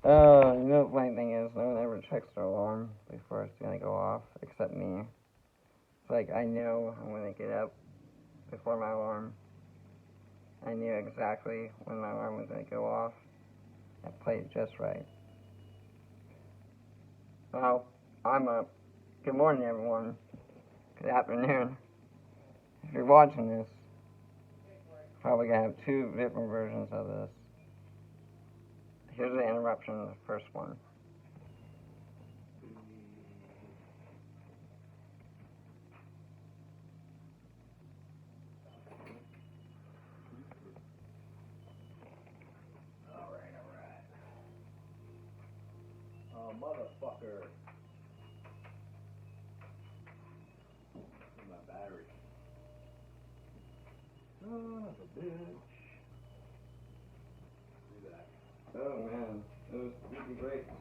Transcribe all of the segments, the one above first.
You know what my thing is? No one ever checks their alarm before it's gonna go off, except me. It's like I know I'm gonna get up before my alarm. I knew exactly when my alarm was gonna go off. I played it just right. Well, I'm up. Good morning, everyone. Good afternoon. If you're watching this, probably gonna have two different versions of this. Here's the interruption, the first one. Alright. Oh, motherfucker. My battery. Son of a bitch. Oh man, those squeaky brakes.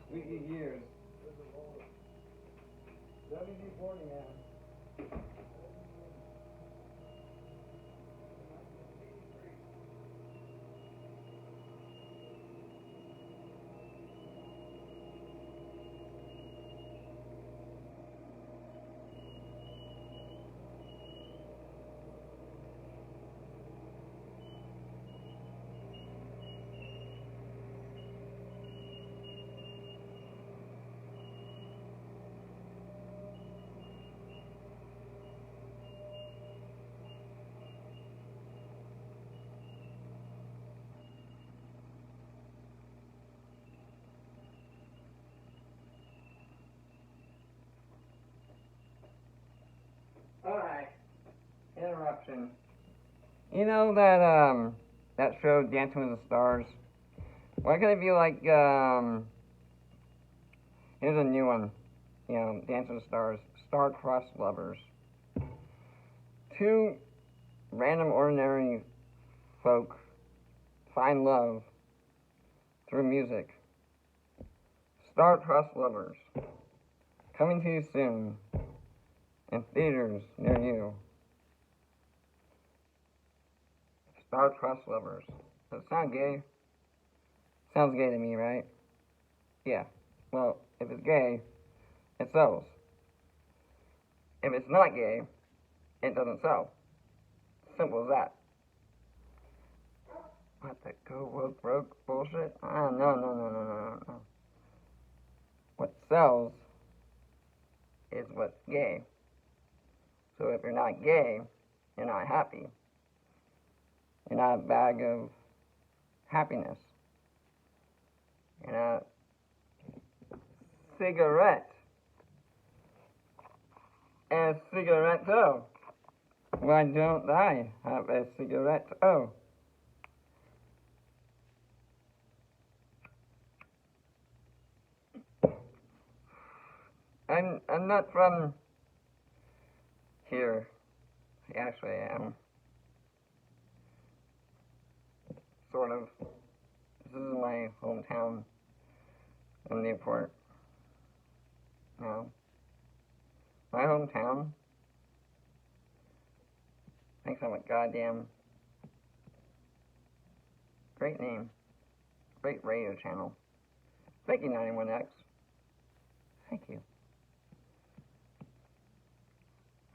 Squeaky gears. WD-40, man. Alright. Interruption. You know that show Dancing with the Stars? Why could it be like, here's a new one. You know, Dancing with the Stars. Star-crossed lovers. Two random ordinary folk find love through music. Star-crossed lovers. Coming to you soon. In theaters near you. Star-crossed lovers. Does it sound gay? Sounds gay to me, right? Yeah. Well, if it's gay, it sells. If it's not gay, it doesn't sell. Simple as that. What the go woke broke bullshit? No. What sells is what's gay. So if you're not gay, you're not happy. You're not a bag of happiness. You're not cigarette. And cigarette too. Why don't I have a cigarette? Oh. I'm not from here. Actually, I am. Sort of. This is my hometown in Newport. No. My hometown thinks I'm a goddamn great name. Great radio channel. Thank you, 91X. Thank you.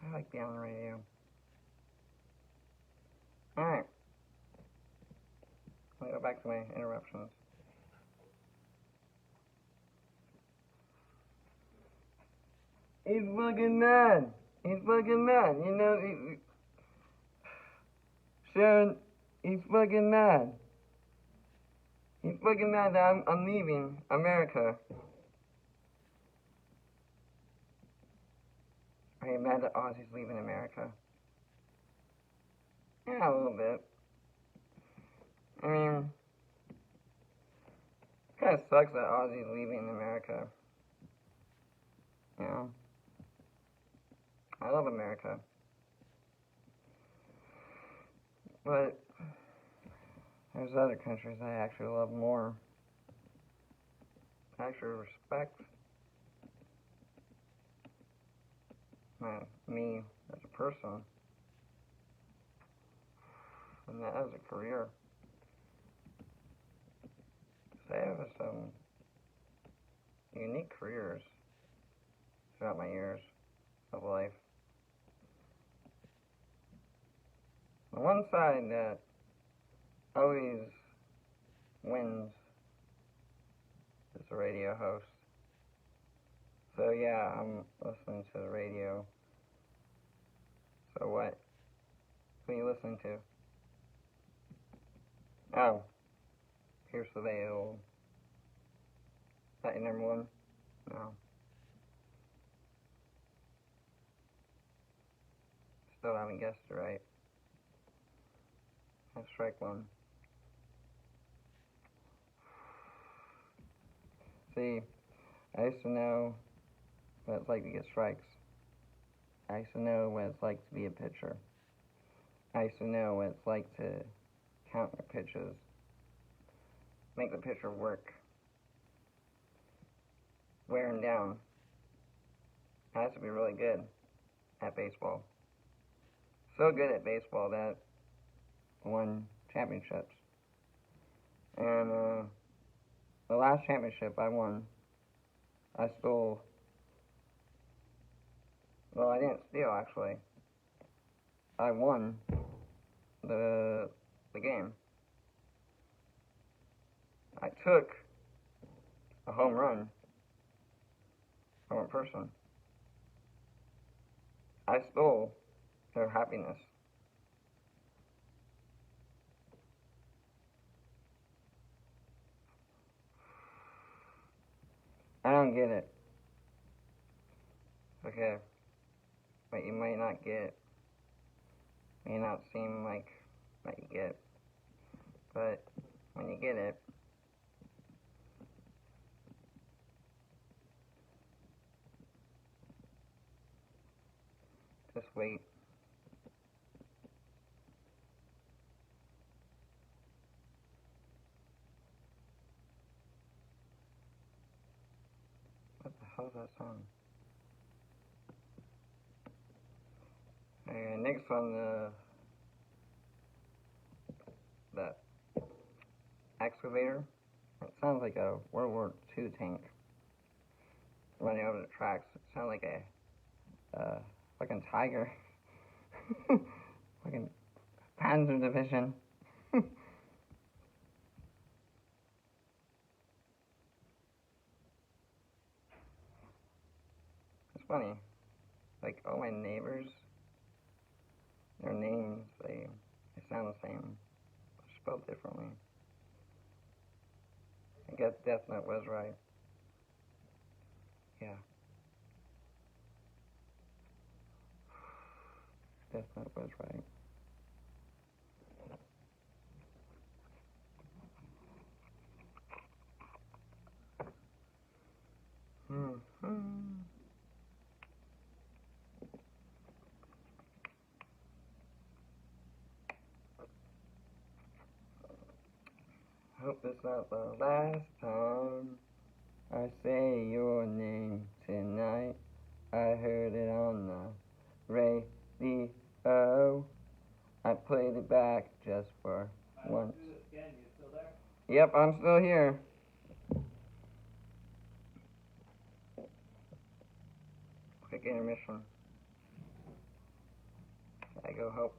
I like being on the radio. Alright. Let me go back to my interruptions. He's fucking mad. He's fucking mad. You know, Sharon, he's fucking mad. He's fucking mad that I'm leaving America. Are you mad that Ozzy's leaving America? Yeah, a little bit. I mean, it kind of sucks that Ozzy's leaving America. You know? I love America. But there's other countries I actually love more. I actually respect me as a person and that as a career. they have some unique careers throughout my years of life. The one side that always wins is the radio host. So yeah, I'm listening to the radio. So what? Who are you listening to? Oh, Pierce the Veil. Is that your number one? No. Still haven't guessed it right. That's strike one. See, I used to know what it's like to get strikes. I used to know what it's like to be a pitcher. I used to know what it's like to count your pitches, make the pitcher work, wear him down. I used to be really good at baseball. So good at baseball that I won championships. And the last championship I won, I stole. Well, I didn't steal actually. I won the game. I took a home run from a person. I stole their happiness. I don't get it. Okay, but you might not get it. May not seem like what you get, but when you get it, just wait. What the hell is that song? And next on the excavator. It sounds like a World War II tank running over the tracks. It sounds like a fucking tiger. Fucking Panzer Division. It's funny. Like all my neighbors, their names, they sound the same, spelled differently. I guess Death Note was right. Yeah. Death Note was right. Hope it's not the last time I say your name tonight. I heard it on the radio. I played it back just for once. You still there? Yep, I'm still here. Quick intermission. I go help.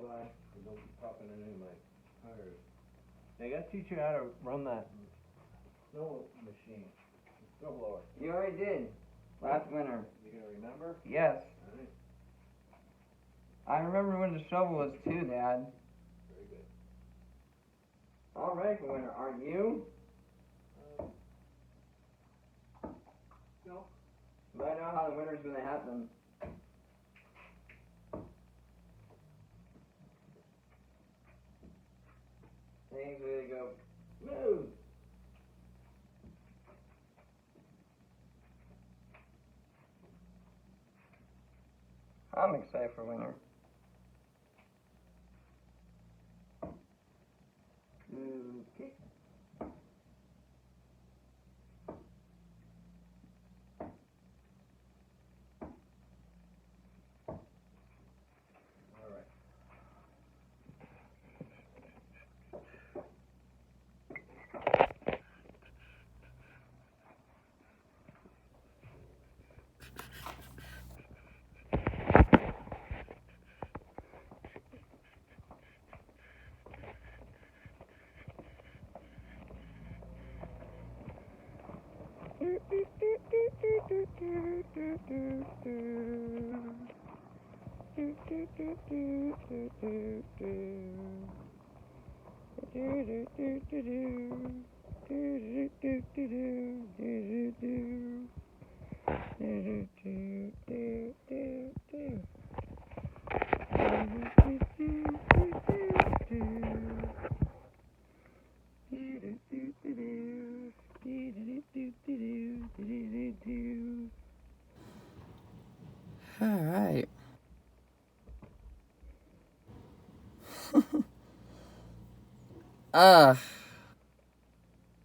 bud. You don't keep popping it in my tires. I gotta teach you how to run that snow machine. The snow blower. You already did. Last winter. You gonna remember? Yes. Alright. I remember when the shovel was too, Dad. Very good. All ready for winter, aren't you? No. But I know how the winter's gonna happen. Things really go smooth. I'm excited for winter. Okay. Alright. All right.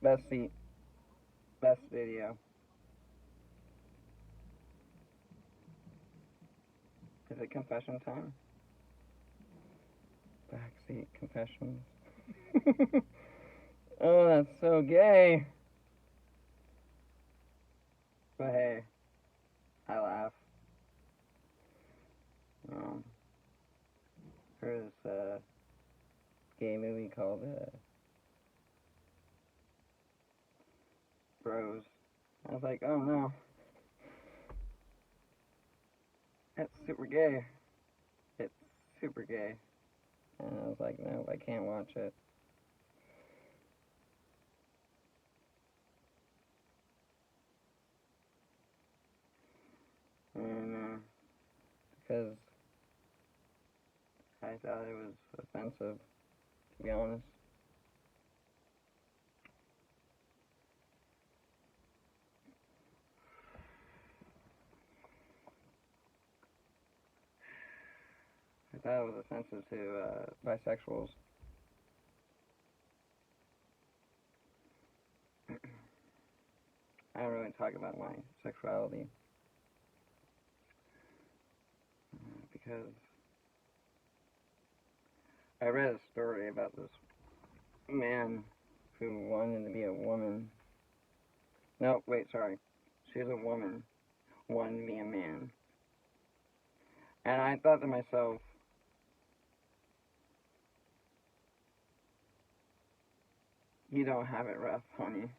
Best seat. Best video. Is it confession time? Backseat confessions. Oh, that's so gay. But hey, I laugh. Heard this gay movie called Bros. I was like, oh no, that's super gay. It's super gay. And I was like, no, I can't watch it. And because I thought it was offensive, to be honest. I thought it was offensive to bisexuals. I don't really talk about my sexuality because I read a story about this man who wanted to be a woman. No, wait, sorry. She was a woman, wanted to be a man. And I thought to myself, you don't have it rough, honey.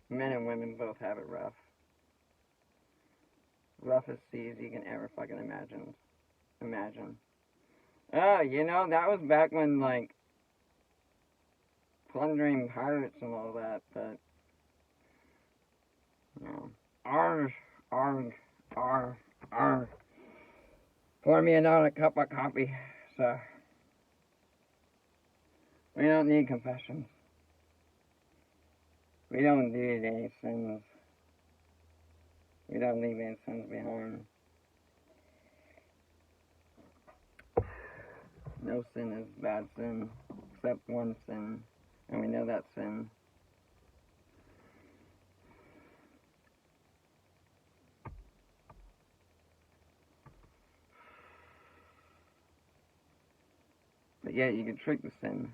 Men and women both have it rough. Roughest seas you can ever fucking imagine. Oh, you know, that was back when, like, plundering pirates and all that, but, you know, arg, arg. Pour me another cup of coffee, sir. We don't need confessions. We don't need any sins. We don't leave any sins behind. No sin is bad sin, except one sin, and we know that sin. But yet you can trick the sin.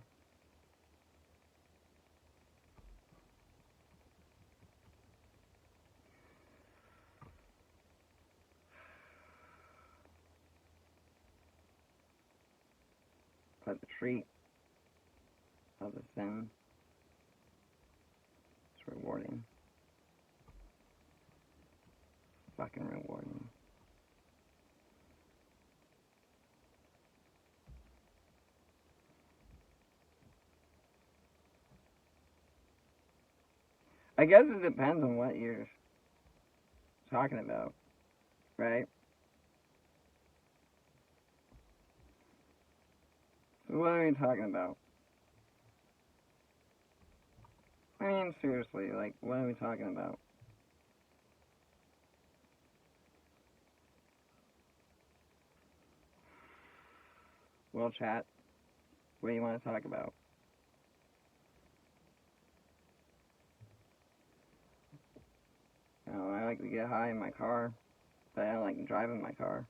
but the treat of the sim is rewarding. Fucking rewarding. I guess it depends on what you're talking about, right? So what are we talking about? I mean, seriously, like, what are we talking about? Well, chat, what do you want to talk about? I like to get high in my car, but I don't like driving my car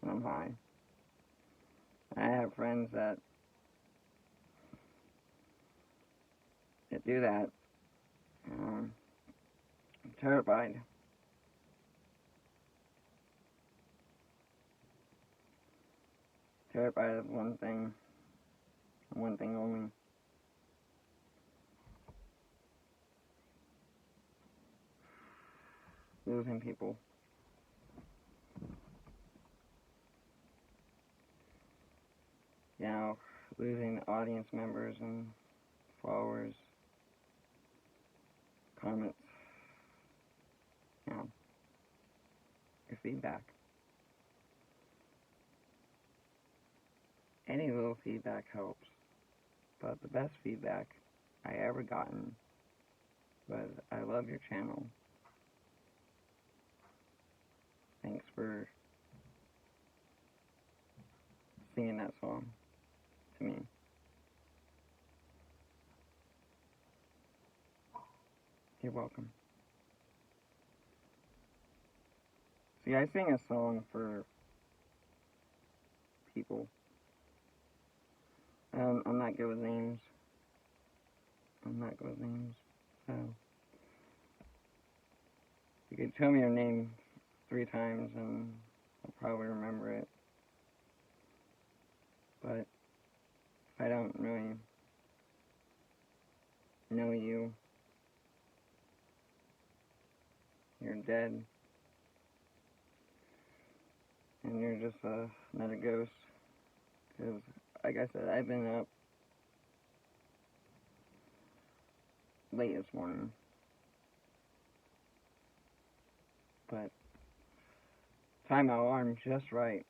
when I'm high. I have friends that do that. I'm terrified. Terrified of one thing only. Losing people. You know, losing audience members and followers, comments, you know, your feedback. Any little feedback helps, but the best feedback I ever gotten was, I love your channel. Thanks for singing that song to me. You're welcome. See, I sing a song for people. I'm not good with names. So, you could tell me your name 3 times and I'll probably remember it. But if I don't really know you, you're dead. And you're just another ghost. Because, like I said, I've been up late this morning. But time my alarm just right.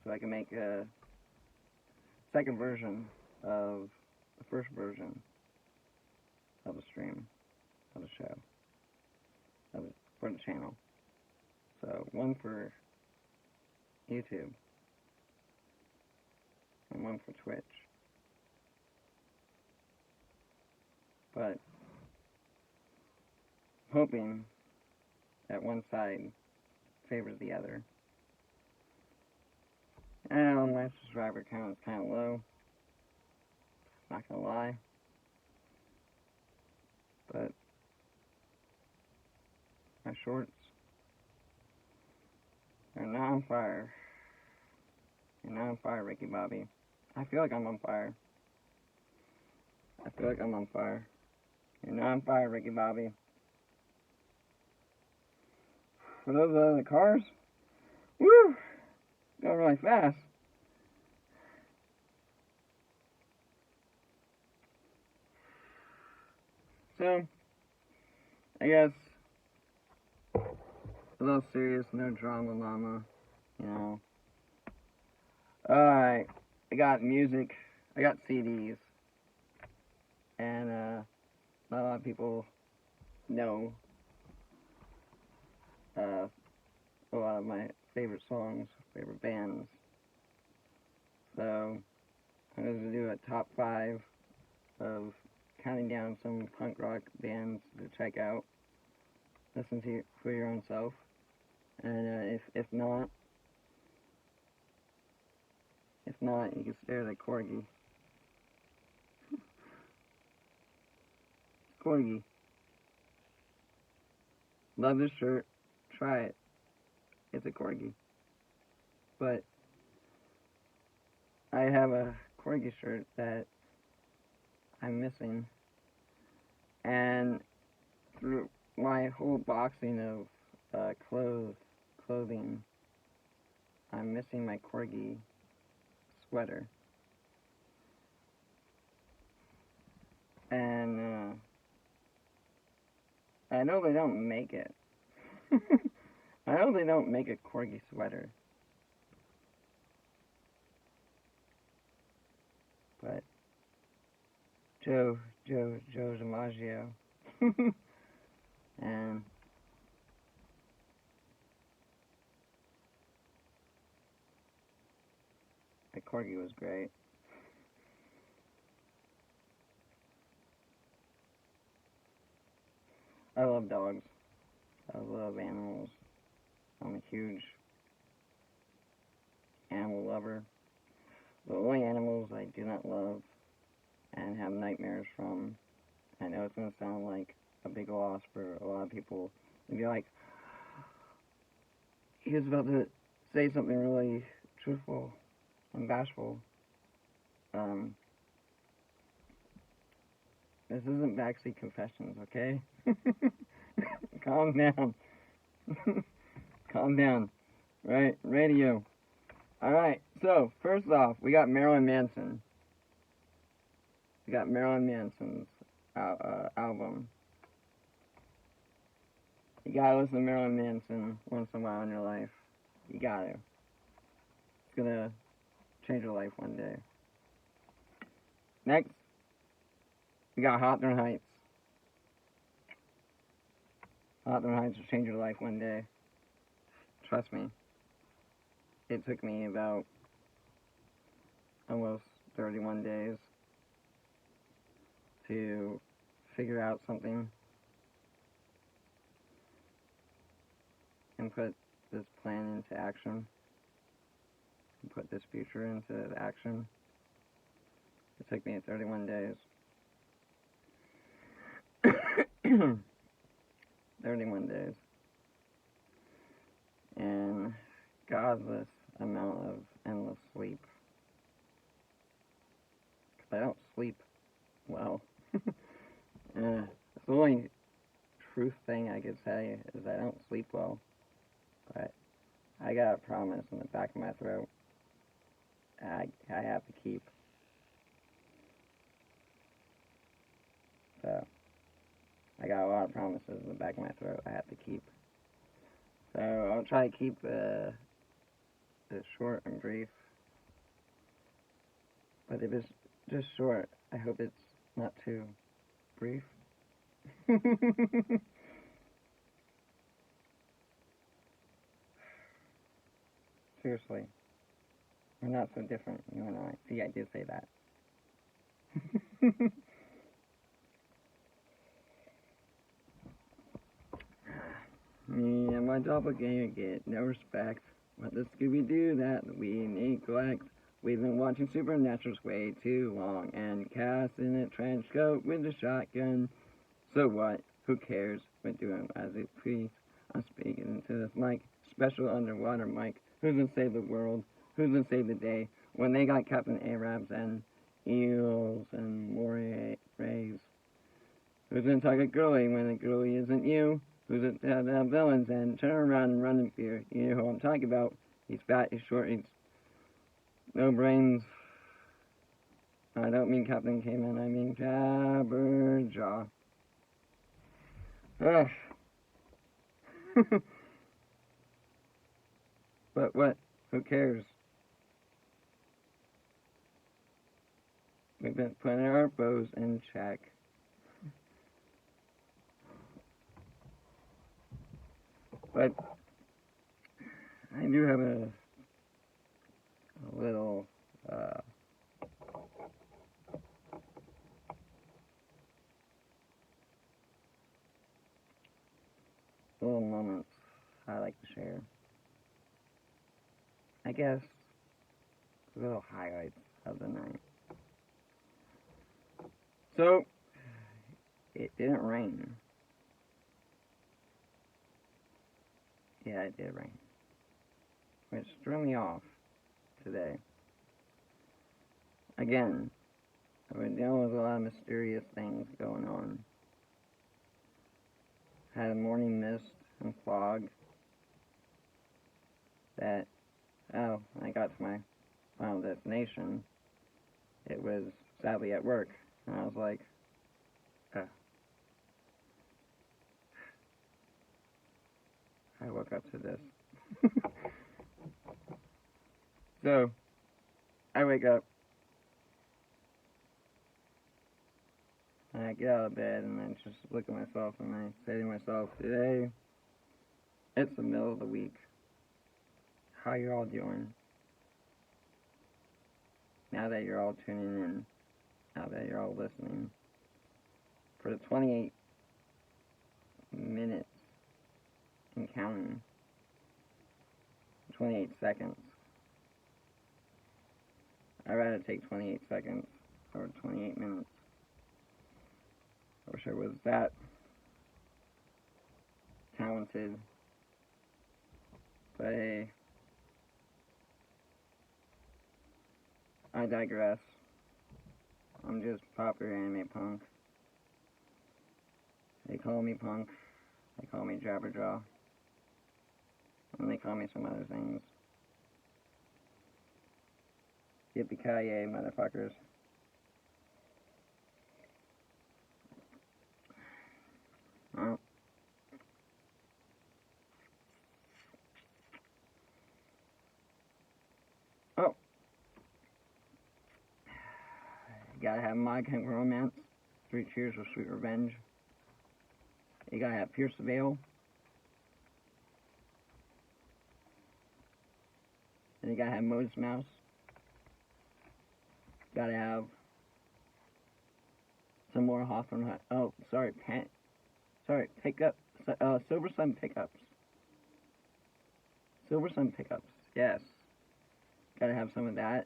So I can make a second version of the first version of the stream, of the show, for the channel. So one for YouTube and one for Twitch. But hoping that one side favors the other. I know my subscriber count is kind of low, not gonna lie, but my shorts are not on fire. You're not on fire, Ricky Bobby. I feel like I'm on fire. You're not on fire, Ricky Bobby. For those in the cars, woo, go really fast. So, I guess, a little serious, no drama llama, you know. Alright, I got music, I got CDs, and not a lot of people know a lot of my favorite songs, favorite bands. So, I'm going to do a top 5 of counting down some punk rock bands to check out. Listen to for your own self. And if not, you can stare at the corgi. Corgi. Love this shirt. Try it. It's a corgi. but I have a corgi shirt that I'm missing, and through my whole boxing of clothing, I'm missing my corgi sweater. And I know they don't make it. I know they don't make a corgi sweater. But Joe DiMaggio. And the corgi was great. I love dogs. I love animals. I'm a huge animal lover. The only animals I do not love and have nightmares from, I know it's going to sound like a big loss for a lot of people. They'd be like, he was about to say something really truthful and bashful. This isn't Backseat Confessions, okay? Calm down. Calm down. Right? Radio. Alright, so, first off, we got Marilyn Manson. We got Marilyn Manson's album. You gotta listen to Marilyn Manson once in a while in your life. You gotta. It's gonna change your life one day. Next, we got Hawthorne Heights. Hawthorne Heights will change your life one day. Trust me. It took me about almost 31 days to figure out something and put this plan into action and put this future into action. It took me 31 days. 31 days. And godless amount of endless sleep. 'Cause I don't sleep well. The only truth thing I could say is I don't sleep well. But I got a promise in the back of my throat I have to keep. So, I got a lot of promises in the back of my throat I have to keep. So, I'll try to keep it short and brief. But if it's just short, I hope it's not too brief. Seriously. We're not so different, you and I. See, I did say that. Me and my doppelganger get no respect. What the Scooby-Doo that we neglect? We've been watching Supernaturals way too long, and Cass in a trench coat with a shotgun. So what? Who cares? We're doing as it please. I'm speaking into this mic, special underwater mic. Who's gonna save the world? Who's gonna save the day? When they got Captain Arabs and eels and moray rays. Who's gonna talk a girly when the girly isn't you? Who's gonna have villains and turn around and run in fear? You know who I'm talking about. He's fat, he's short, he's no brains. I don't mean Captain Cayman, I mean Jabberjaw. Ugh. But what? Who cares? We've been putting our bows in check. But I do have a little moments I like to share. I guess little highlights of the night. So it didn't rain. Yeah, it did rain. which threw me off today. Again, I've been dealing with a lot of mysterious things going on. Had a morning mist and fog that, when I got to my final destination, it was sadly at work. And I was like, I woke up to this. So, I wake up, and I get out of bed, and I just look at myself, and I say to myself, today, it's the middle of the week. How you all doing? Now that you're all tuning in, now that you're all listening, for the 28 minutes and counting, 28 seconds. I'd rather take 28 seconds or 28 minutes. I wish I was that talented. But hey, I digress. I'm just popular anime punk. They call me punk. They call me Jabberjaw. And they call me some other things. Yippee-ki-yay, motherfuckers. Well, you gotta have My Chemical Romance, 3 Cheers for Sweet Revenge. You gotta have Pierce the Veil. And you gotta have Modest Mouse. Gotta have some more Hawthorne. Pickup. Silver Sun Pickups. Silver Sun Pickups. Yes. Gotta have some of that.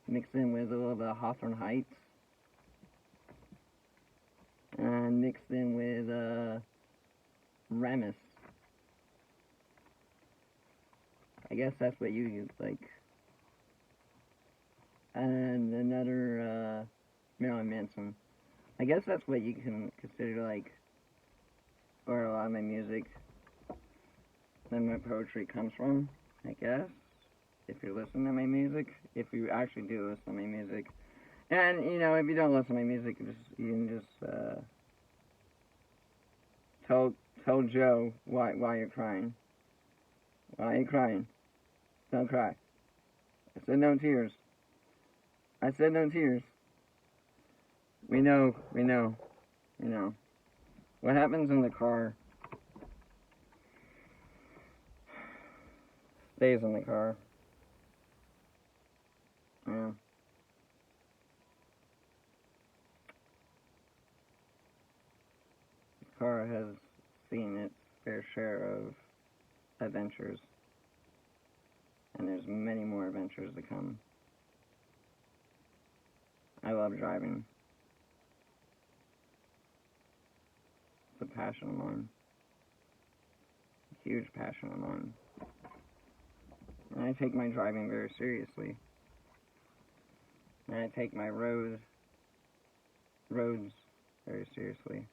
Mixed in with a little bit of Hawthorne Heights. And mixed in with Ramus. I guess that's what you use, like. And another Marilyn Manson. I guess that's what you can consider, like, where a lot of my music and my poetry comes from, I guess. If you listen to my music, if you actually do listen to my music. And, you know, if you don't listen to my music, you can just tell Joe why you're crying. Why are you crying? Don't cry. I said no tears. I said no tears. We know. What happens in the car stays in the car. Yeah. The car has seen its fair share of adventures. And there's many more adventures to come. I love driving. It's a passion of mine. A huge passion of mine. And I take my driving very seriously. And I take my roads very seriously.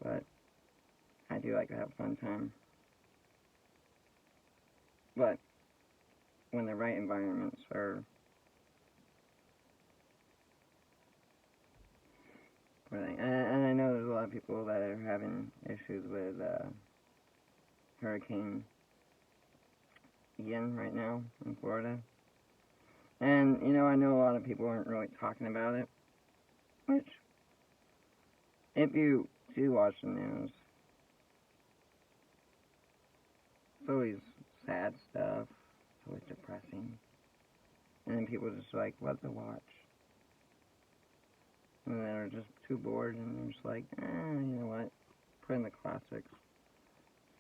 But I do like to have a fun time. But when the right environments are and I know there's a lot of people that are having issues with Hurricane Ian right now in Florida. And, you know, I know a lot of people aren't really talking about it. Which, if you do watch the news, it's always sad stuff. It's always depressing. And then people just, like, love to watch. And they're just too bored, and they're just like, you know what, put in the classics.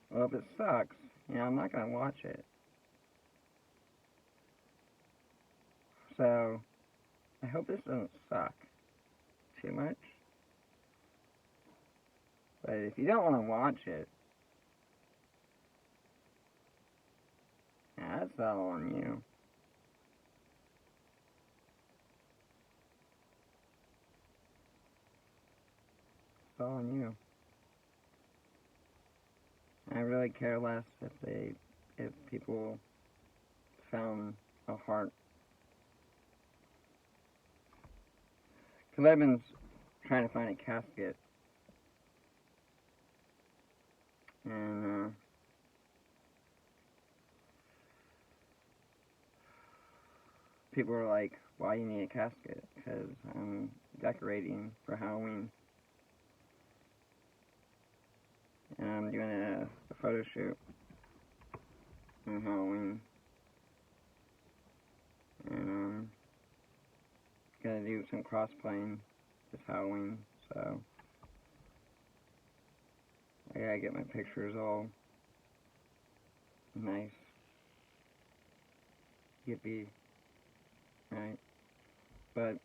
Well, if it sucks, you know, I'm not going to watch it. So, I hope this doesn't suck too much. But if you don't want to watch it, That's all on you. It's all on you. I really care less if people found a heart. Cause I've been trying to find a casket, and people are like, "Why you need a casket?" Because I'm decorating for Halloween, and I'm doing a photo shoot on Halloween, and gonna do some cosplaying this Halloween, so I gotta get my pictures all nice. Yippee. Right? But,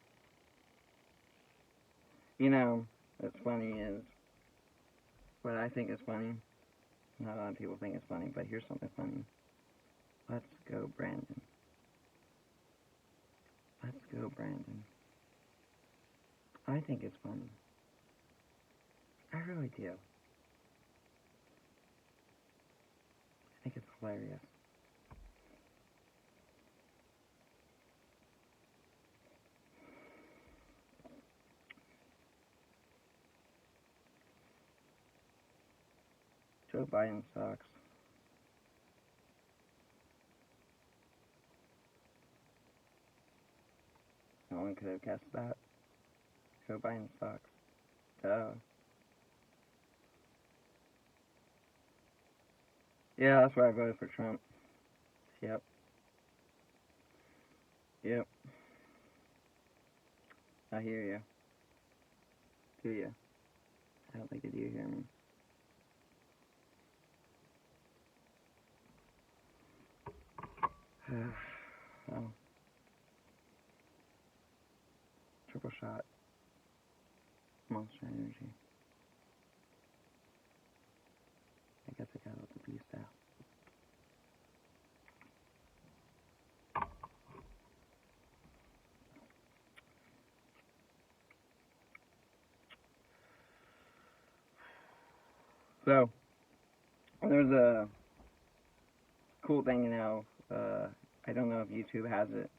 you know, what's funny is, what I think is funny, not a lot of people think it's funny, but here's something funny. Let's go, Brandon. Let's go, Brandon. I think it's funny. I really do. I think it's hilarious. Joe Biden sucks. No one could have guessed that. Joe Biden sucks. Duh. Yeah, that's why I voted for Trump. Yep. Yep. I hear you. Do you? I don't think you do hear me. Oh. Triple shot. Monster Energy. I guess I got all the beast out. So, there's a cool thing now. I don't know if YouTube has it,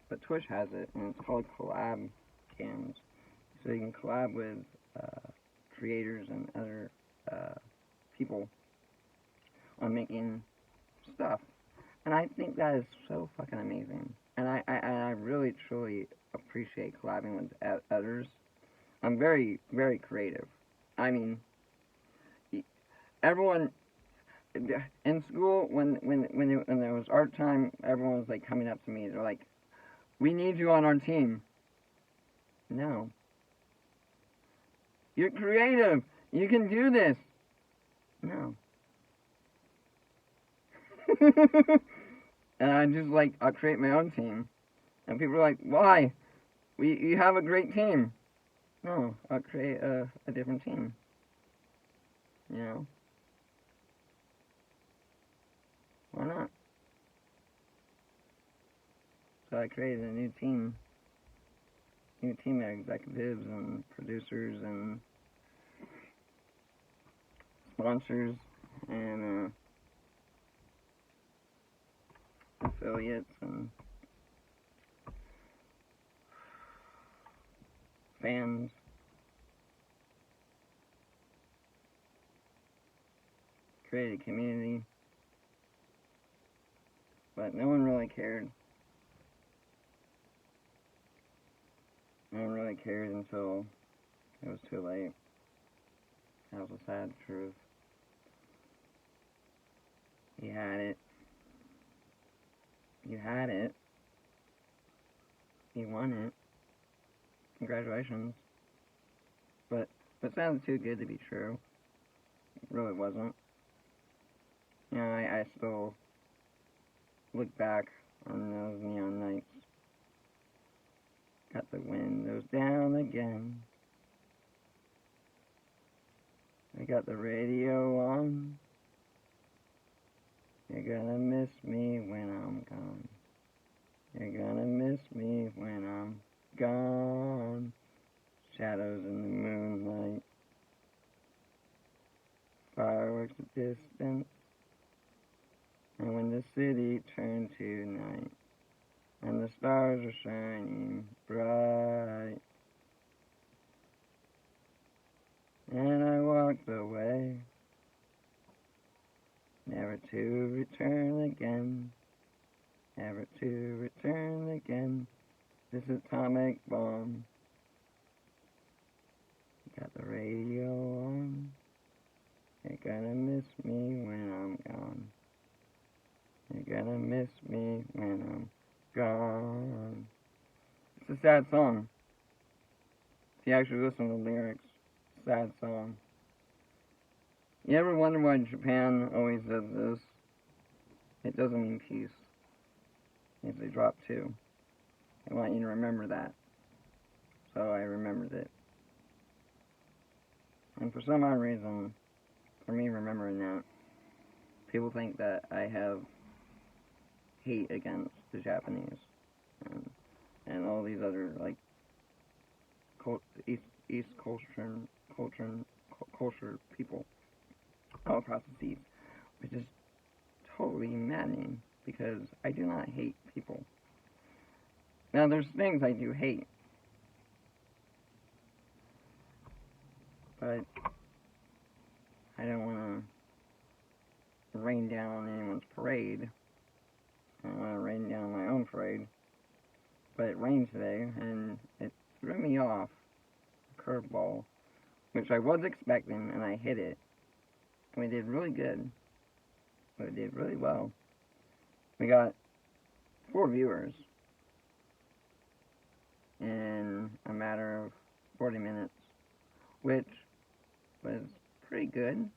but Twitch has it, and it's called collab cams. So you can collab with creators and other people on making stuff. And I think that is so fucking amazing. And I really, truly appreciate collabing with others. I'm very, very creative. I mean, everyone in school, when there was art time, everyone was like coming up to me. They're like, "We need you on our team." No. You're creative. You can do this. No. And I create my own team. And people are like, "Why? You have a great team." No, I'll create a different team. You know? Why not? So I created a new team of executives and producers and sponsors and affiliates and fans. Created a community. But no one really cared. No one really cared until it was too late. That was a sad truth. You had it. You had it. You won it. Congratulations. But it sounded too good to be true. It really wasn't. You know, I still look back on those neon nights. Got the windows down again. I got the radio on. You're gonna miss me when I'm You're gonna miss me when I'm gone. Shadows in the moonlight. Fireworks at distance. And when the city turned to night. And the stars are shining bright. And I walked away, never to return again, never to return again. This atomic bomb got the radio on. You're gonna miss me when I'm gone. You're gonna miss me when I'm gone. It's a sad song. If you actually listen to the lyrics, sad song. You ever wonder why Japan always does this? It doesn't mean peace. It means they drop two. I want you to remember that. So I remembered it. And for some odd reason, for me remembering that, people think that I have hate against the Japanese and all these other like East culture people all across the seas, which is totally maddening because I do not hate people. Now there's things I do hate, but I don't want to rain down on anyone's parade. I want to rain down on my own parade. But it rained today, and it threw me off a curveball, which I was expecting, and I hit it. And we did really good. We did really well. We got 4 viewers in a matter of 40 minutes, which was pretty good.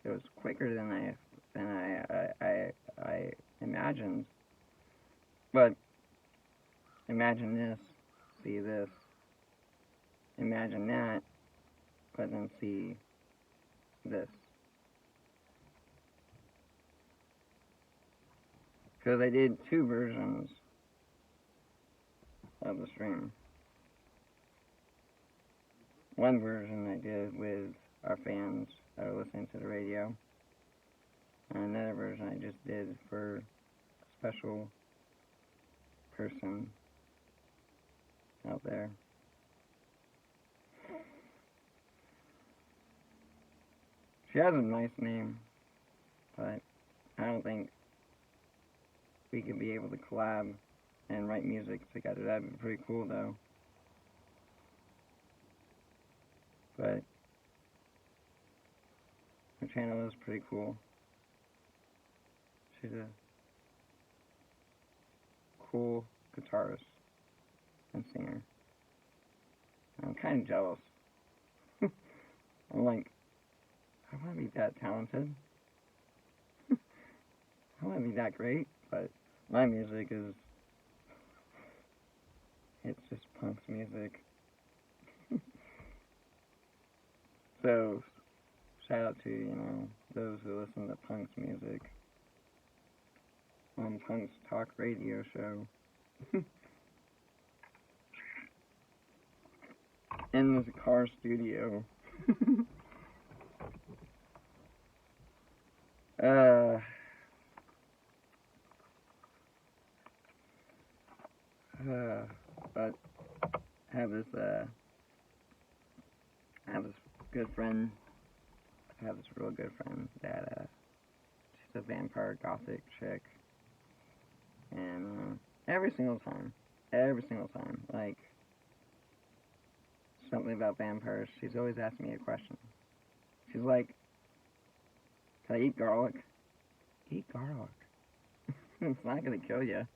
It was quicker than I imagined. But imagine this, see this. Imagine that, but then see this. Because I did 2 versions of the stream. One version I did with our fans that are listening to the radio. And another version I just did for a special person out there. She has a nice name, but I don't think we could be able to collab and write music together. That'd be pretty cool though. But her channel is pretty cool. She's a cool guitarist and singer. I'm kind of jealous. I'm like, I want to be that talented. I want to be that great, but my music is, it's just punk's music. So, shout out to, you know, those who listen to punk's music on Punk's Talk Radio show. In the car studio. But I have this good friend. I have this real good friend that she's a vampire gothic chick, and every single time, like something about vampires, she's always asking me a question. She's like, "Can I eat garlic?" Eat garlic. It's not gonna kill you.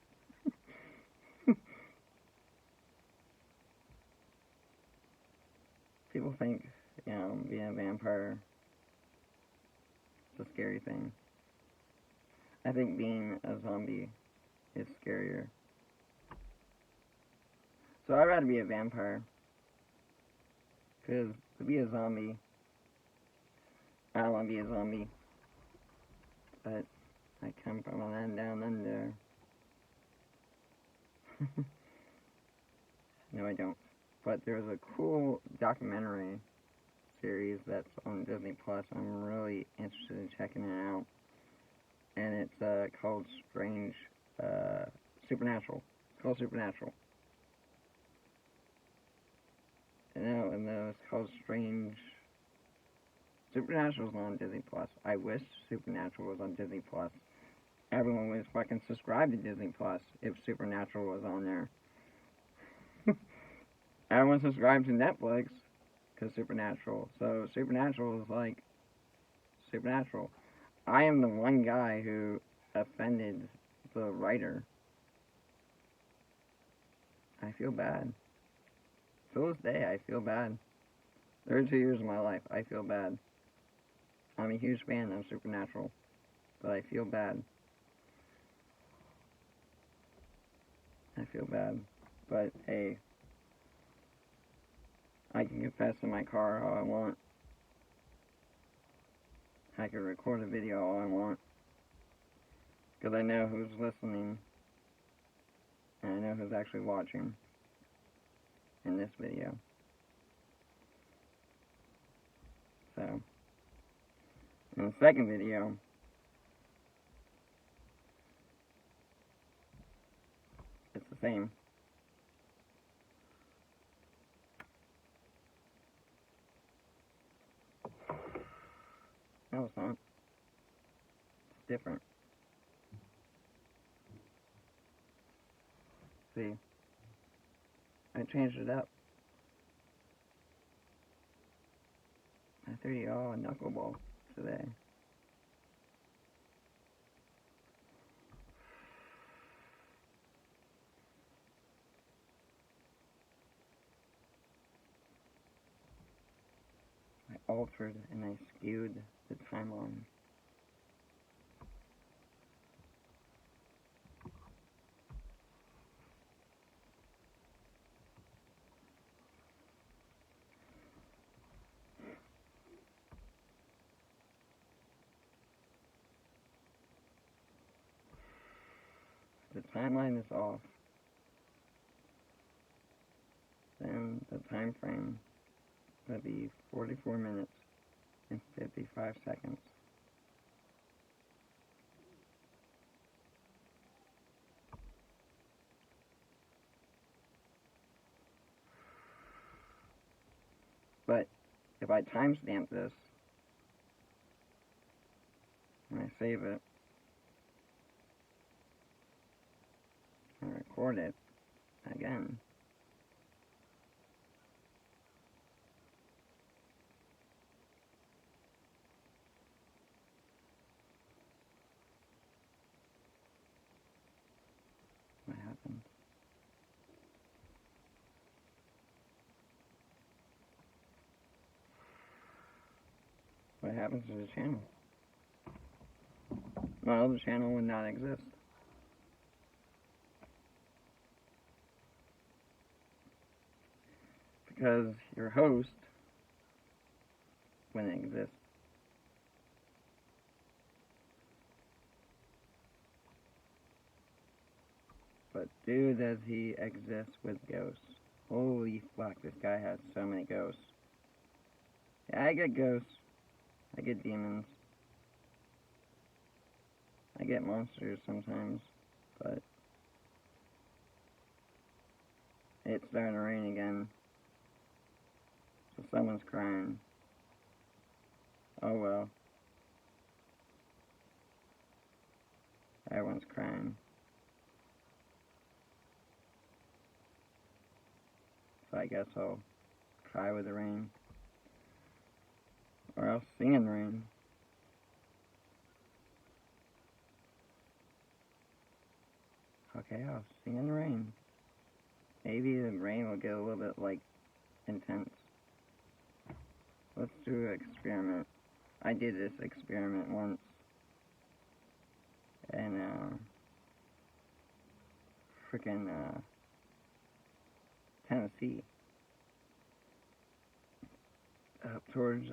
People think, you know, being a vampire is a scary thing. I think being a zombie is scarier. So I'd rather be a vampire. Because to be a zombie, I don't want to be a zombie. But I come from a land down under No, I don't. But there's a cool documentary series that's on Disney Plus. I'm really interested in checking it out. And it's called Supernatural. It's called Supernatural. And it's called Strange. Supernatural's on Disney Plus. I wish Supernatural was on Disney Plus. Everyone would fucking subscribe to Disney Plus if Supernatural was on there. Everyone subscribed to Netflix because Supernatural. So Supernatural is like Supernatural. I am the one guy who offended the writer. I feel bad. To this day, I feel bad. 32 years of my life, I feel bad. I'm a huge fan of Supernatural, but I feel bad. I feel bad. But, hey, I can confess in my car all I want. I can record a video all I want. Because I know who's listening. And I know who's actually watching in this video. So, in the second video, it's the same. No, it's not. It's different. See, I changed it up. I threw you all a knuckleball today. I altered and I skewed the timeline. The timeline is off. Then the time frame would be 44 minutes and 55 seconds. But if I timestamp this and I save it and record it again, what happens? What happens to the channel? Well, the channel would not exist. Because your host wouldn't exist. But dude, does he exist with ghosts. Holy fuck, this guy has so many ghosts. Yeah, I get ghosts. I get demons. I get monsters sometimes, but it's starting to rain again. So someone's crying. Oh well. Everyone's crying. So I guess I'll cry with the rain. Or I'll sing in the rain. Okay, I'll sing in the rain. Maybe the rain will get a little bit, like, intense. Let's do an experiment. I did this experiment once. And, frickin', Tennessee. Up towards,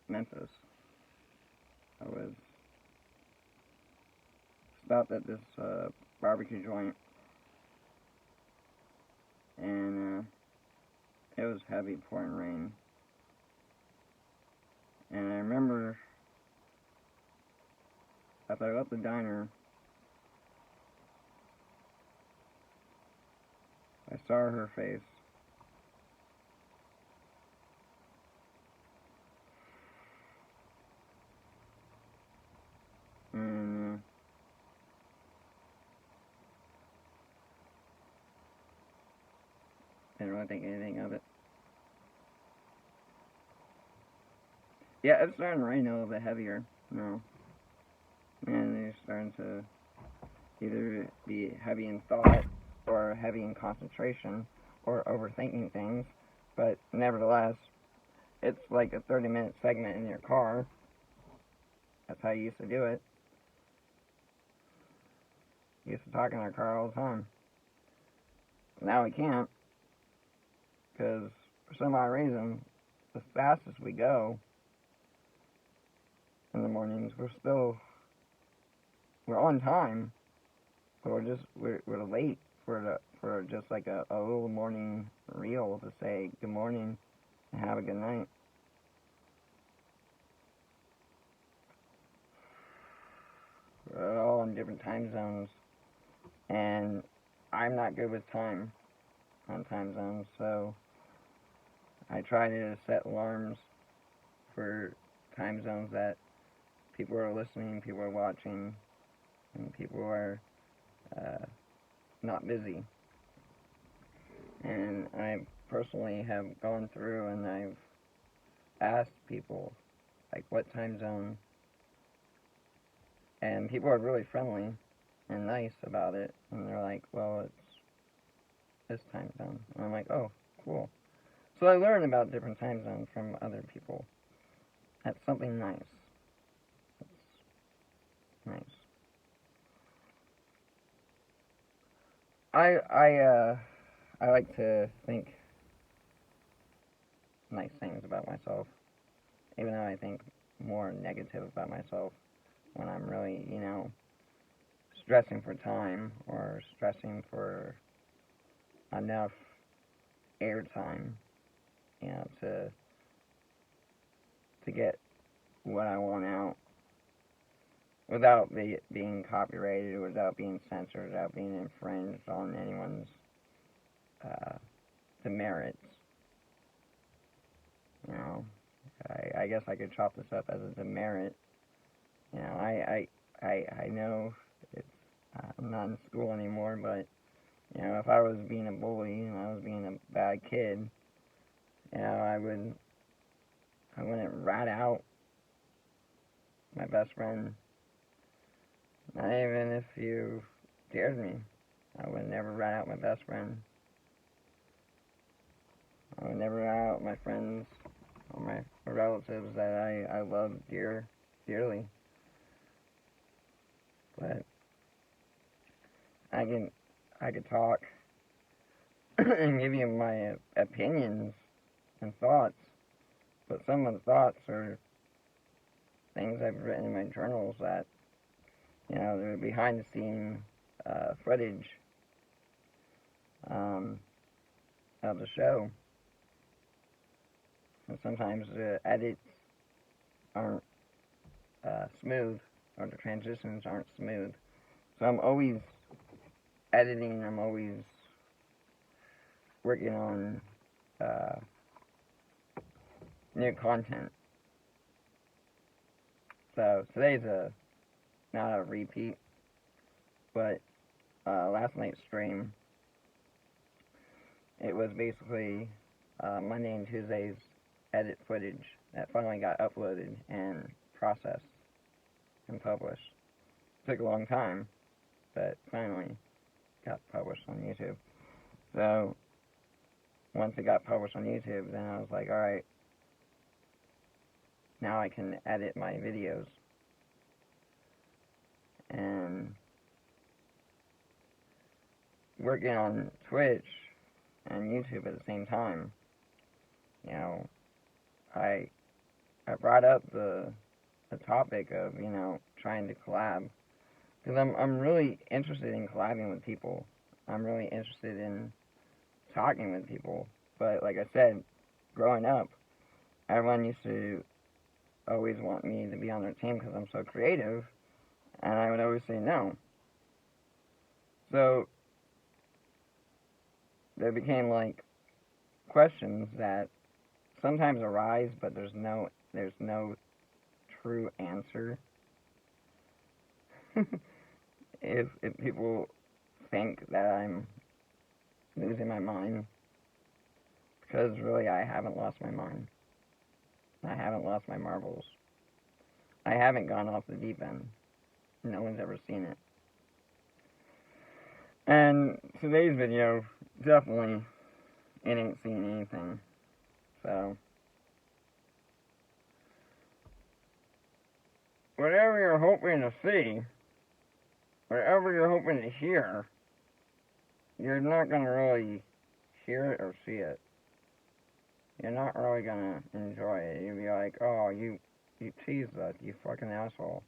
Memphis. I was stopped at this barbecue joint, and it was heavy pouring rain. And I remember as I left the diner, I saw her face. And didn't really think anything of it. Yeah, it's starting to rain a little bit heavier now. And it's starting to either be heavy in thought or heavy in concentration or overthinking things. But nevertheless, it's like a 30-minute segment in your car. That's how you used to do it. You used to talk in our car all the time. Now we can't, because for some odd reason, as fast as we go in the mornings, we're on time, but we're late for just like a little morning reel to say good morning and have a good night. We're all in different time zones, and I'm not good with time on time zones, so I try to set alarms for time zones that people are listening, people are watching, and people are not busy. And I personally have gone through and I've asked people, like, what time zone, and people are really friendly and nice about it, and they're like, well, it's this time zone. And I'm like, oh, cool. So I learn about different time zones from other people. That's something nice. It's nice. I like to think nice things about myself, even though I think more negative about myself when I'm really, stressing for time or stressing for enough airtime, to get what I want out without being copyrighted, without being censored, without being infringed on anyone's demerits. I guess I could chop this up as a demerit. I know it's I'm not in school anymore, but if I was being a bully and I was being a bad kid, I wouldn't rat out my best friend. Not even if you dared me. I would never rat out my best friend. I would never rat out my friends or my relatives that I love dearly. But I could talk and give you my opinions and thoughts, but some of the thoughts are things I've written in my journals that, they're behind the scene footage of the show. And sometimes the edits aren't smooth, or the transitions aren't smooth. So I'm always editing, I'm always working on new content. So today's not a repeat, but last night's stream, it was basically Monday and Tuesday's edit footage that finally got uploaded and processed and published. It took a long time, but finally got published on YouTube. So once it got published on YouTube, then I was like, alright, now I can edit my videos. And working on Twitch and YouTube at the same time, I I brought up the topic of, you know, trying to collab. Because I'm really interested in collabing with people. I'm really interested in talking with people. But like I said, growing up, everyone used to always want me to be on their team because I'm so creative, and I would always say no. So there became like questions that sometimes arise, but there's no true answer. if people think that I'm losing my mind, because really I haven't lost my mind. I haven't lost my marbles. I haven't gone off the deep end. No one's ever seen it. And today's video, definitely, it ain't seen anything. So, whatever you're hoping to see, whatever you're hoping to hear, you're not going to really hear it or see it. You're not really going to enjoy it. You'll be like, oh, you teased us, you fucking asshole.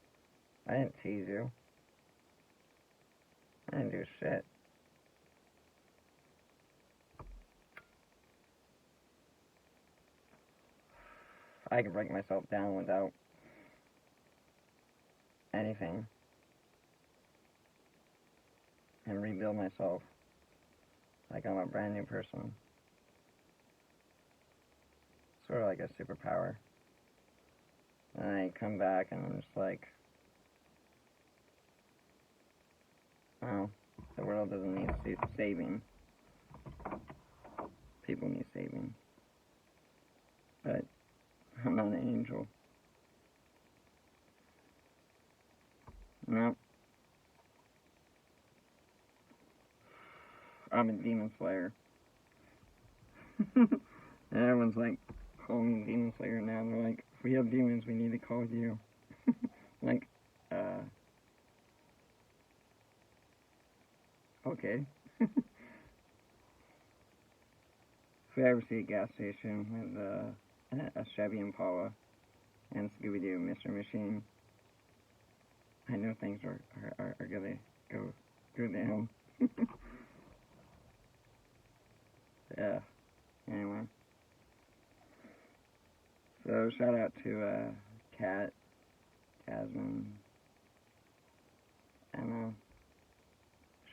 I didn't tease you. I didn't do shit. I can break myself down without anything and rebuild myself like I'm a brand new person. Sort of like a superpower. And I come back and I'm just like, oh, the world doesn't need saving. People need saving. But I'm not an angel. No. I'm a demon slayer. And everyone's like calling me demon slayer now. They're like, if we have demons, we need to call you. Like, okay. If I ever see a gas station with a Chevy Impala and Scooby-Doo Mystery Machine, I know things are gonna go down. Yeah. Anyway. So shout out to Kat, Jasmine, Emma.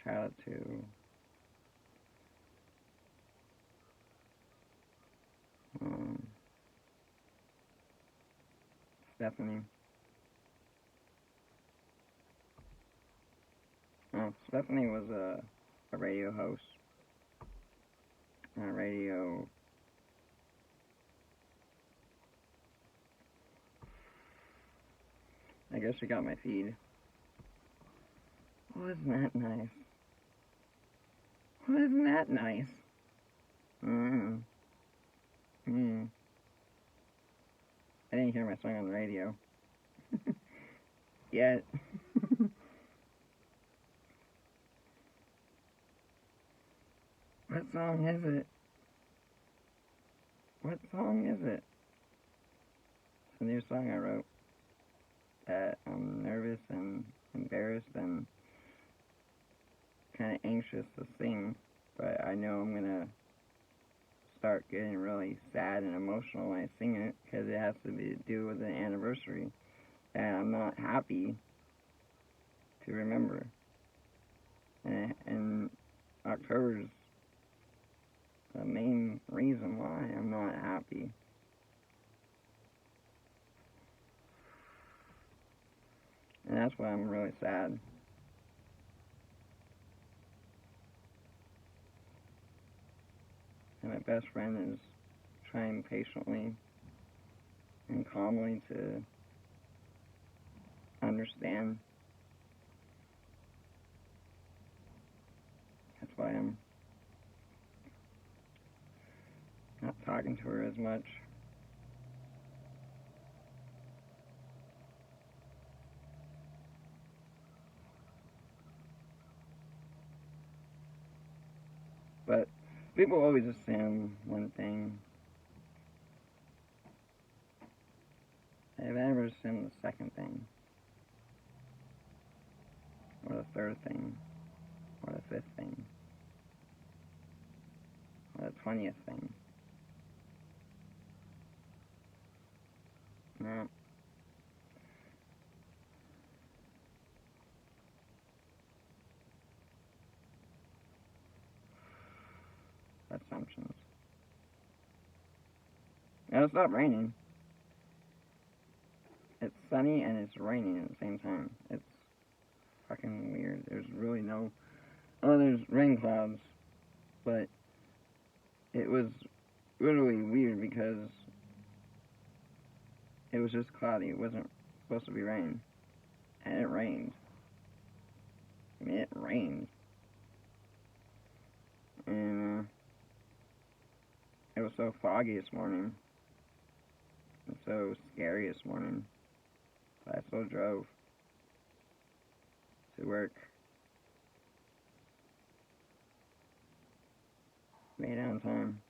Shout out to Stephanie. Stephanie was a radio host. A radio. I guess she got my feed. Wasn't that nice? Wasn't that nice? I didn't hear my song on the radio. Yet. What song is it? What song is it? It's a new song I wrote that I'm nervous and embarrassed and kind of anxious to sing, but I know I'm gonna start getting really sad and emotional when I sing it because it has to do with an anniversary and I'm not happy to remember. And October's the main reason why I'm not happy. And that's why I'm really sad. And my best friend is trying patiently and calmly to understand. That's why I'm not talking to her as much. But people always assume one thing. assumptions. It'll stop raining. It's sunny and it's raining at the same time. It's fucking weird. There's really no... Oh, there's rain clouds. But it was really weird because it was just cloudy. It wasn't supposed to be rain. And it rained. I mean, it rained. And it was so foggy this morning. And so scary this morning. But I still drove to work. Made it on time.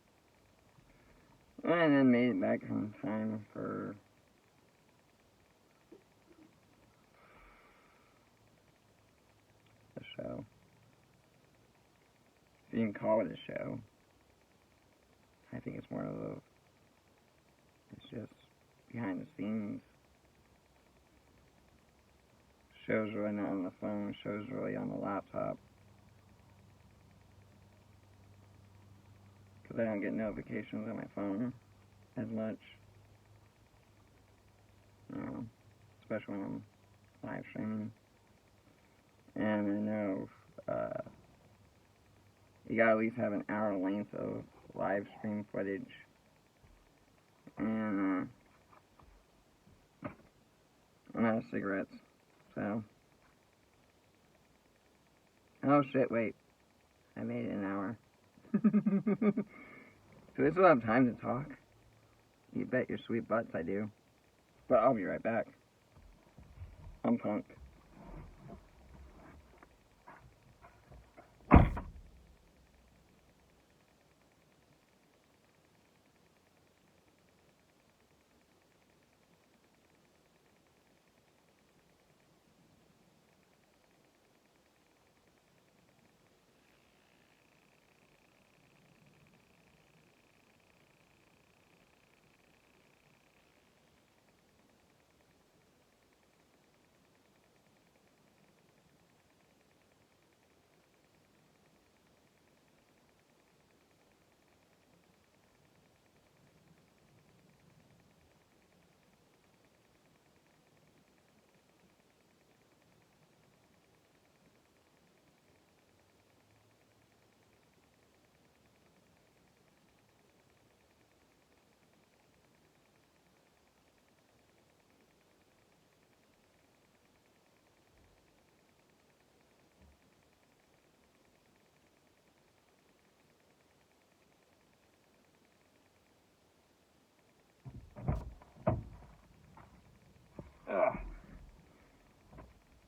And then made it back on time for the show. If you can call it a show. I think it's more of a... It's just behind the scenes. Show's really not on the phone. Show's really on the laptop. Because I don't get notifications on my phone as much. Especially when I'm live streaming. And I know you gotta at least have an hour length of live stream footage. And I'm out of cigarettes. So. Oh shit, wait. I made it an hour. Do I still have time to talk? You bet your sweet butts I do. But I'll be right back. I'm Punk.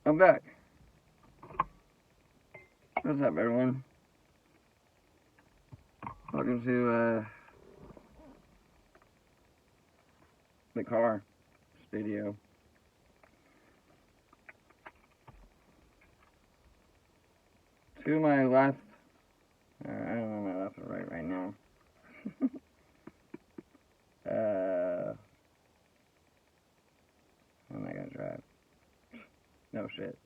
I'm back. What's up, everyone? Welcome to the car studio. To my left, I don't know my left or right now. How am I gonna drive? No shit.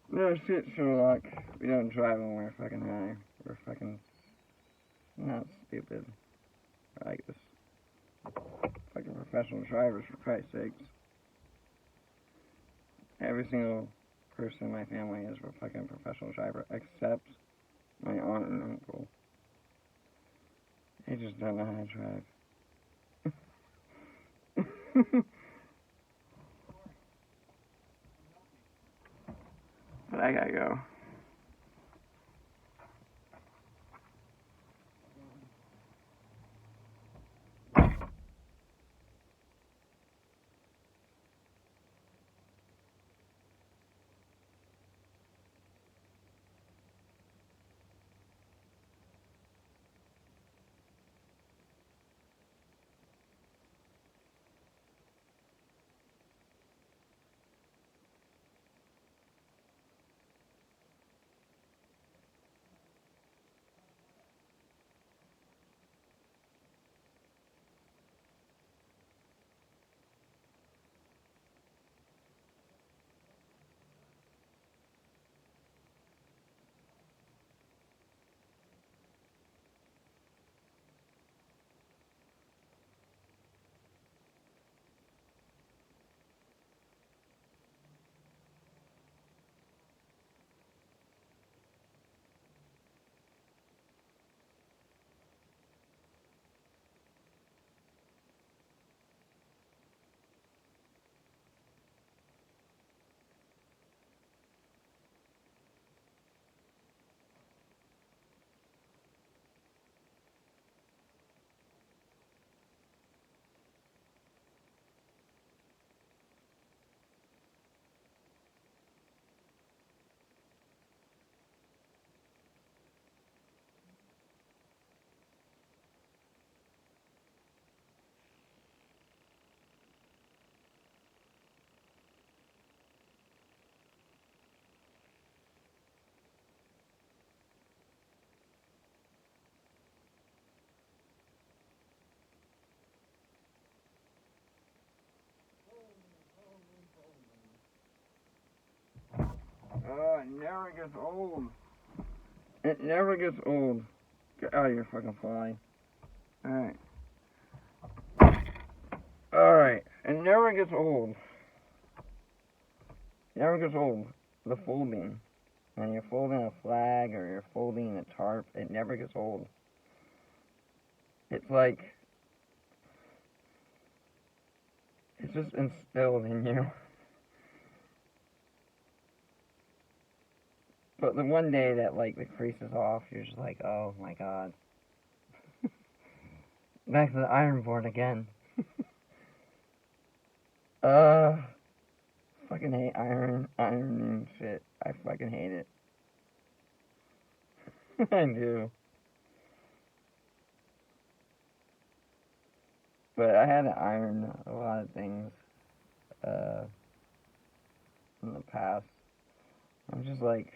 No shit, Sherlock. We don't drive when we're fucking high. We're fucking not stupid. Like this. Fucking professional drivers, for Christ's sakes. Every single person in my family is a fucking professional driver, except my aunt and uncle. They just don't know how to drive. But I gotta go. it never gets old. It never gets old. Get out of here, fucking fly. Alright. Alright. It never gets old. It never gets old. The folding. When you're folding a flag or you're folding a tarp, it never gets old. It's like, it's just instilled in you. But the one day that, like, the crease is off, you're just like, oh my god. Back to the iron board again. Fucking hate ironing shit. I fucking hate it. I do. But I had to iron a lot of things, in the past. I'm just like,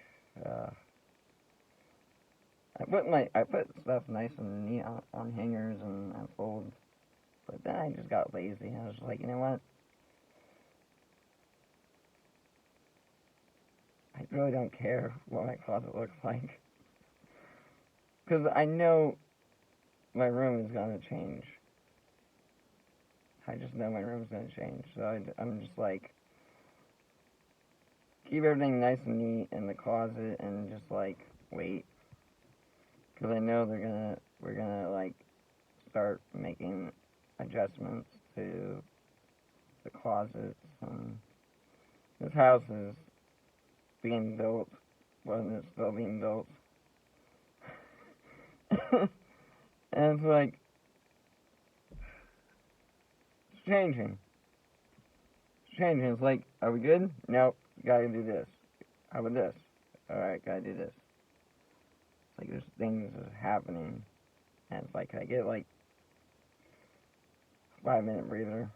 I put stuff nice and neat on hangers and fold, but then I just got lazy. I was like, you know what? I really don't care what my closet looks like. Because I know my room is going to change. I just know my room's going to change. So I'm just like, keep everything nice and neat in the closet and just like, wait. Because I know we're going to like, start making adjustments to the closets. And this house is being built when it's still being built. And it's like, it's changing. It's changing. It's like, are we good? Nope. Gotta do this. How about this? Alright, gotta do this. It's like there's things happening. And it's like, can I get like 5-minute breather?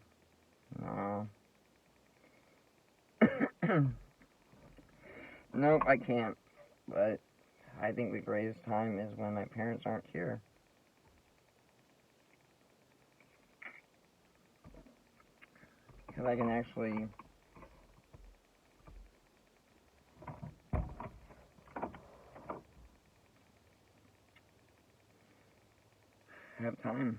No. Nope, I can't. But I think the greatest time is when my parents aren't here. Because I can actually have time.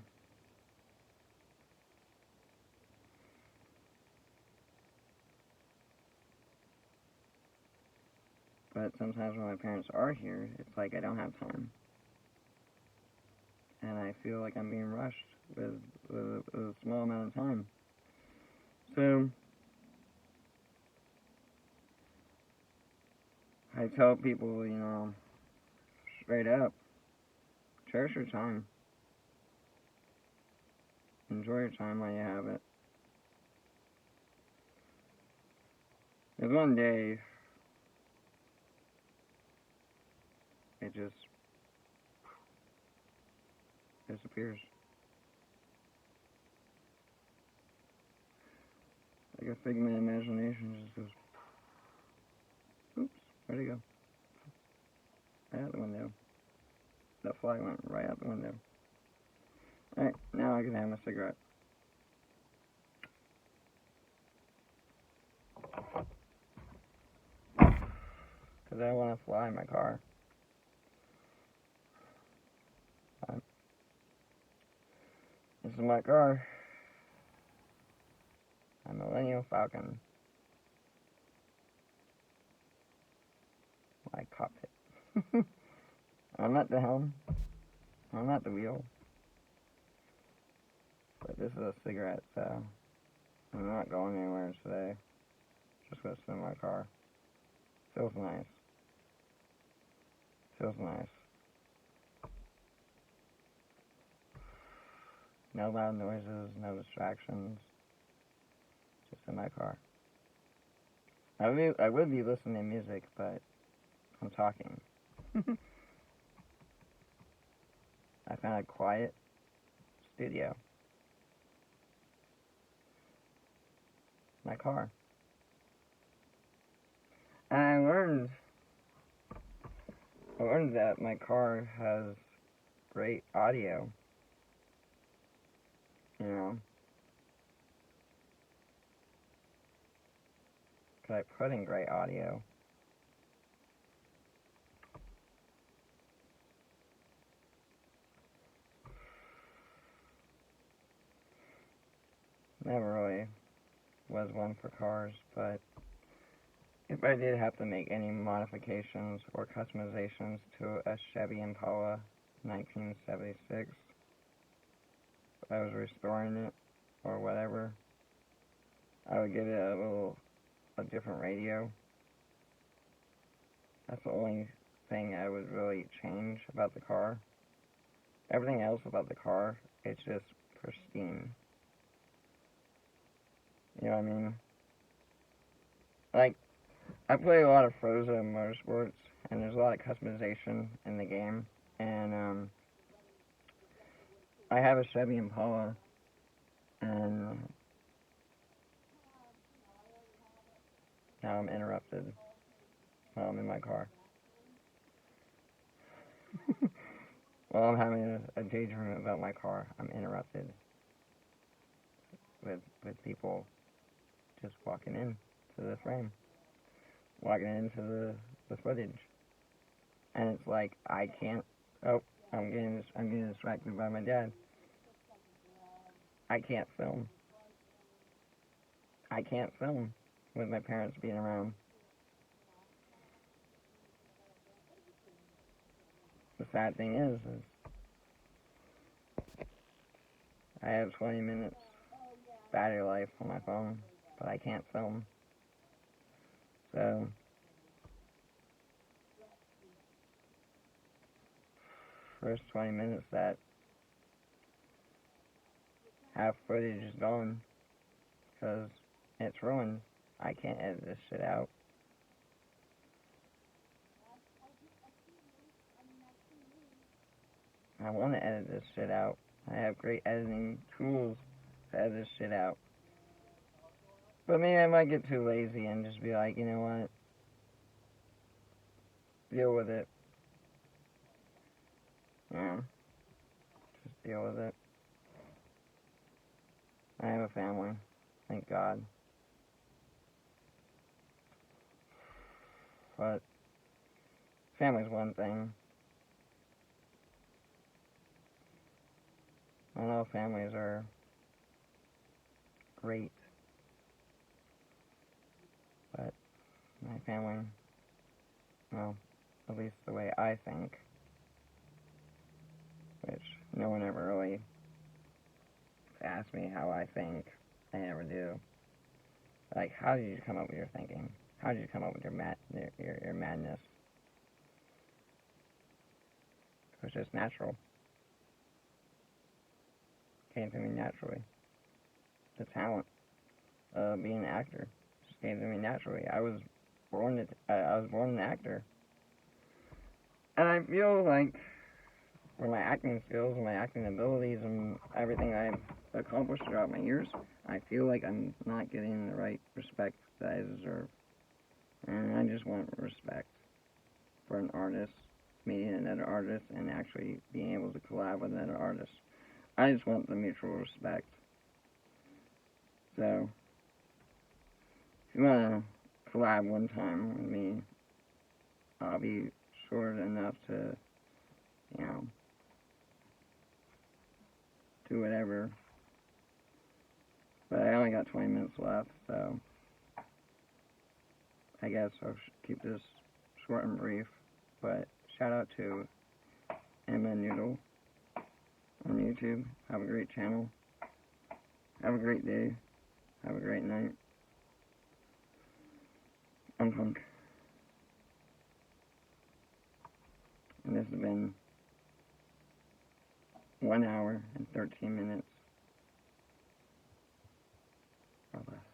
But sometimes when my parents are here, it's like I don't have time. And I feel like I'm being rushed with a small amount of time. So, I tell people, you know, straight up, cherish your time. Enjoy your time while you have it. There's one day, it just disappears. Like a figment of imagination just goes, oops, where'd it go? Right out the window. That fly went right out the window. Alright, now I can have my cigarette. Because I want to fly in my car. This is my car. A Millennium Falcon. My cockpit. I'm at the helm. I'm at the wheel. But this is a cigarette, so I'm not going anywhere today. Just gonna sit in my car. Feels nice. Feels nice. No loud noises, no distractions. Just in my car. I would be listening to music, but I'm talking. I found a quiet studio. My car. And I learned that my car has great audio. You know? Because I put in great audio. never really was one for cars, but if I did have to make any modifications or customizations to a Chevy Impala 1976, if I was restoring it or whatever, I would give it a different radio. That's the only thing I would really change about the car. Everything else about the car, it's just pristine. You know what I mean? Like, I play a lot of Forza Motorsports, and there's a lot of customization in the game, and I have a Chevy Impala, and now I'm interrupted while I'm in my car. While I'm having a daydream about my car, I'm interrupted with people just walking in to the frame, walking into the footage, and it's like I can't. Oh, I'm getting distracted by my dad. I can't film. I can't film with my parents being around. The sad thing is I have 20 minutes battery life on my phone, but I can't film. So, first 20 minutes that half footage is gone, because it's ruined. I can't edit this shit out. I want to edit this shit out. I have great editing tools to edit this shit out. But maybe I might get too lazy and just be like, you know what? Deal with it. Yeah. Just deal with it. I have a family. Thank God. But family's one thing. I know families are great, but my family, well, at least the way I think, which no one ever really asks me how I think. They never do. Like, how did you come up with your thinking? How did you come up with your madness? It was just natural. Came to me naturally. The talent of being an actor just came to me naturally. I was born an actor, and I feel like for my acting skills and my acting abilities and everything I've accomplished throughout my years, I feel like I'm not getting the right respect that I deserve. And I just want respect for an artist, meeting another artist, and actually being able to collab with another artist. I just want the mutual respect. So, if you want to collab one time with me, I'll be short enough to, you know, do whatever. But I only got 20 minutes left, so I guess I'll keep this short and brief. But shout out to Emma Noodle on YouTube. Have a great channel. Have a great day. Have a great night. I'm Punk. And this has been 1 hour and 13 minutes or less.